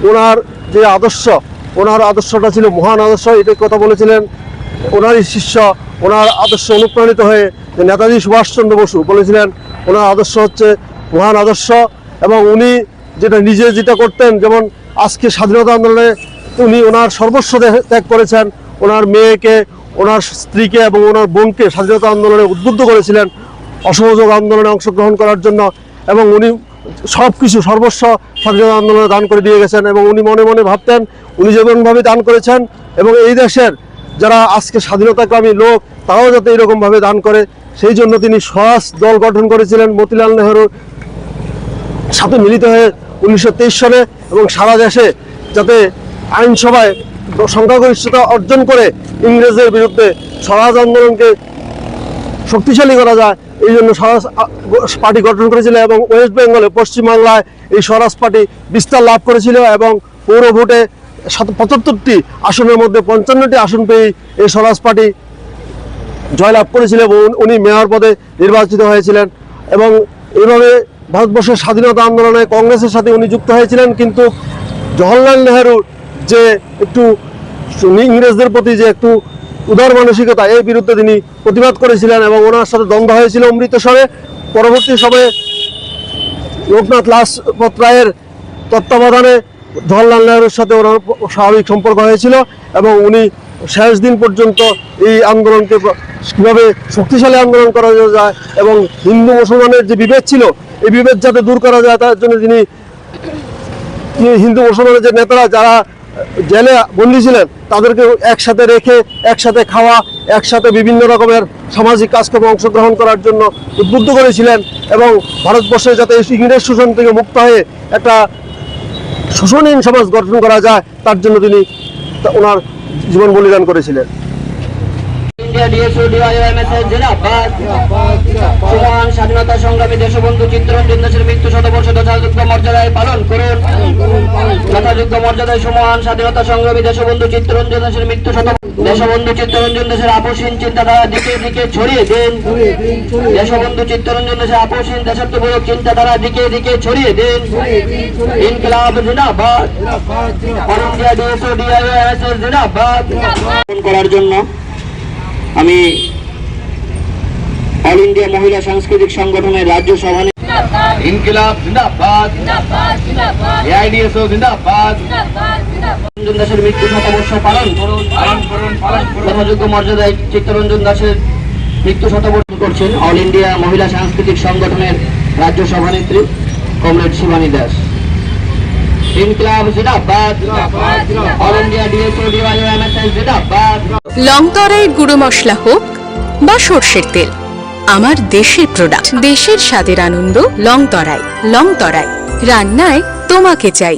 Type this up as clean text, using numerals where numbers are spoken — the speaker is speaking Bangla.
ওনার যে আদর্শ, ওনার আদর্শটা ছিল মহান আদর্শ, এটার কথা বলেছিলেন। ওনারই শিষ্য, ওনার আদর্শ অনুপ্রাণিত হয়ে নেতাজি সুভাষচন্দ্র বসু বলেছিলেন ওনার আদর্শ হচ্ছে মহান আদর্শ। এবং উনি যেটা করতেন, যেমন আজকে স্বাধীনতা আন্দোলনে উনি ওনার সর্বস্ব ত্যাগ করেছেন, ওনার মেয়েকে, ওনার স্ত্রীকে এবং ওনার বোনকে স্বাধীনতা আন্দোলনে উদ্বুদ্ধ করেছিলেন অসহযোগ আন্দোলনে অংশগ্রহণ করার জন্য। এবং উনি সব কিছু সর্বস্ব স্বাধীনতা আন্দোলনে দান করে দিয়ে গেছেন। এবং উনি মনে মনে ভাবতেন উনি যেমনভাবে দান করেছেন এবং এই দেশের যারা আজকে স্বাধীনতাকামী লোক তারাও যাতে এরকমভাবে দান করে, সেই জন্য তিনি স্বরাজ দল গঠন করেছিলেন মতিলাল নেহরুর সাথে মিলিত হয়ে 1923 সালে। এবং সারা দেশে যাতে আইনসভায় সংখ্যাগরিষ্ঠতা অর্জন করে ইংরেজদের বিরুদ্ধে স্বরাজ আন্দোলনকে শক্তিশালী করা যায়, এই জন্য স্বরাজ পার্টি গঠন করেছিল। এবং ওয়েস্ট বেঙ্গলে, পশ্চিমবাংলায় এই স্বরাজ পার্টি বিস্তার লাভ করেছিল এবং পৌর ভোটে 75টি আসনের মধ্যে 55টি আসন পেয়ে এই স্বরাজ পার্টি জয়লাভ করেছিল এবং উনি মেয়র পদে নির্বাচিত হয়েছিলেন। এবং এইভাবে ভারতবর্ষের স্বাধীনতা আন্দোলনে কংগ্রেসের সাথে উনি যুক্ত হয়েছিলেন। কিন্তু জওহরলাল নেহরুর যে একটু ইংরেজদের প্রতি যে একটু উদার মানসিকতা, এর বিরুদ্ধে তিনি প্রতিবাদ করেছিলেন এবং ওনার সাথে দ্বন্দ্ব হয়েছিল অমৃতসরে। পরবর্তী সময়ে লোকনাথ লাজপত রায়ের তত্ত্বাবধানে জওহরলাল নেহরুর সাথে ওনার স্বাভাবিক সম্পর্ক হয়েছিল এবং উনি শেষ দিন পর্যন্ত এই আন্দোলনকে কীভাবে শক্তিশালী আন্দোলন করা যায় এবং হিন্দু মুসলমানের যে বিভেদ ছিল এই বিভেদ যাতে দূর করা যায় তার জন্য তিনি হিন্দু মুসলমানের যে নেতারা যারা জেলে বন্দী ছিলেন তাদেরকে একসাথে রেখে একসাথে খাওয়া, একসাথে বিভিন্ন রকমের সামাজিক কাজকর্মে অংশগ্রহণ করার জন্য উদ্বুদ্ধ করেছিলেন। এবং ভারতবর্ষে যাতে ইংরেজ শোষণ থেকে মুক্ত হয়ে একটা শোষণহীন সমাজ গঠন করা যায় তার জন্য তিনি ওনার জীবন বলিদান করেছিলেন। স্বাধীনতা সংগ্রামী দেশবন্ধু চিত্তরঞ্জন দাসের মৃত্যু শতবর্ষ যথাযোগ্য মর্যাদায় পালন করুন। যথাযোগ্য মর্যাদায় সমহান স্বাধীনতা সংগ্রামী দেশবন্ধু চিত্তরঞ্জন দাসের মৃত্যু দেশবন্ধু চিত্তরঞ্জন দাসের আপসহীন চিন্তাধারা দিকে দিকে ছড়িয়ে দিন। দেশবন্ধু চিত্তরঞ্জন দাসের আপসহীন দেশাত্মবোধক চিন্তাধারা দিকে দিকে ছড়িয়ে দিন। ইনকিলাব জিন্দাবাদ, অল ইন্ডিয়া ডিএসও ডিআইএসএস জিন্দাবাদ করার জন্য আমি অল ইন্ডিয়া মহিলা সাংস্কৃতিক সংগঠনের রাজ্য সভাপতি ইনকিলাব জিন্দাবাদ, এআইডিএসও জিন্দাবাদ, চিত্তরঞ্জন দাসের মৃত্যু শতবর্ষ পালন করুন। যথাযোগ্য মর্যাদায় চিত্তরঞ্জন দাসের মৃত্যু শতবর্ষ করছেন অল ইন্ডিয়া মহিলা সাংস্কৃতিক সংগঠনের রাজ্য সভানেত্রী কমরেড শিবানী দাস। ইনকিলাব জিন্দাবাদ, অল ইন্ডিয়া ডিএসও ডিআইএমএসএস জিন্দাবাদ। লংতরাই গুঁড়ো মশলা হোক বা সর্ষের তেল, আমার দেশের প্রোডাক্ট, দেশের স্বাদের আনন্দ লংতরাই। লংতরাই, রান্নায় তোমাকে চাই।